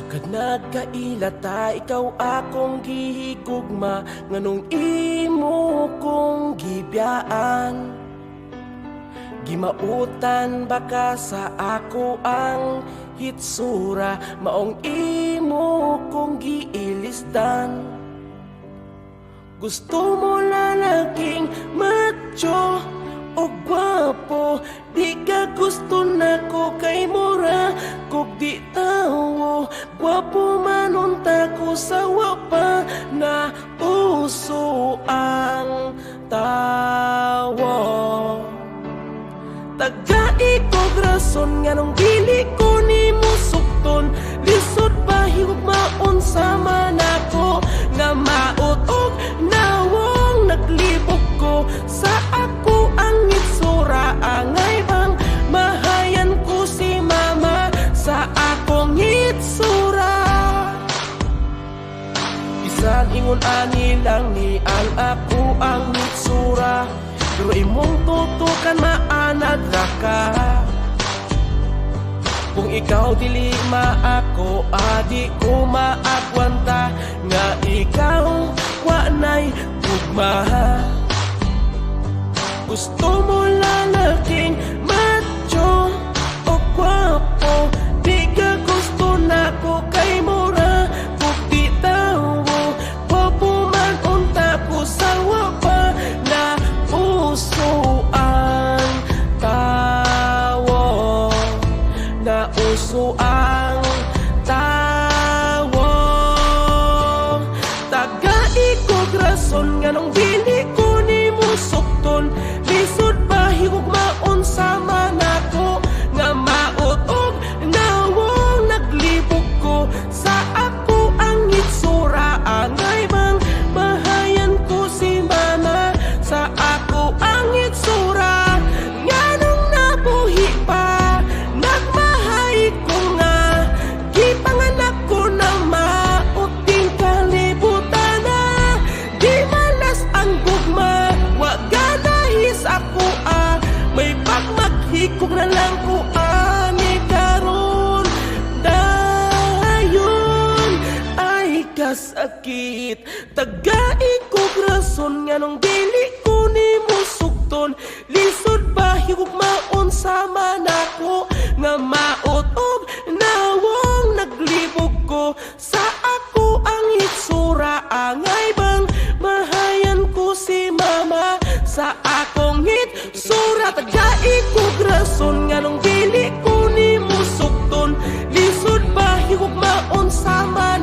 Sukad nagkailata, ikaw akong gihigugma, nganong imo kong gibiyaan. Gimautan baka sa ako ang hitsura, maong imo kong giilisdan. Gusto mo lalaking macho o gwapo, di ka gusto na ko kay mura kog di tawo. Gwapo manunta ko sa wapa na uso ang tawo. Tagai kog rason nga nung dili ko ni mo sukton, lisod pa higugmaon sa manako nga maot og nawong naglibog ko sa ako ang itsura. Angay bang mahayan ko si mama sa akong itsura. Bisan ingon ani lang ni ang ako ang itsura, pero imong tutukan maanad ra ka. Kung ikaw dili maako, adi ko maagwanta nga ikaw wa nay tugma. Gusto mo lalaking macho o gwapo, di ka gusto na ko kay mura kung di tawo. Gwapo man unta ko sa wapa na uso ang tawo, na uso ang tawo. Tagai kog rason nga nung dili ko ni mo sukton, lisod pa higugmaon sa manako nga maot og nawong naglibog ko sa ako ang itsura. Angay bang mahayan ko si mama sa ako ang itsura. Nganong nabuhi pa nagmahay ko nga gipanganak ko na maot ding kalibutan na. Di malas ang gugma, wa ganahis ako may pagmaghikog na lang ko ani karon. Dayon ay kasakit, tagai kog rason nga nung dili ko ni mo sukton, lisod pa higugmaon sa manako nga maot og nawong naglibog ko sa ako ang itsura. Angay bang mahayan ko si mama sa akong itsura. Tagai kog rason nga nung dili ko ni mo sukton, lisod pa higugmaon sa manako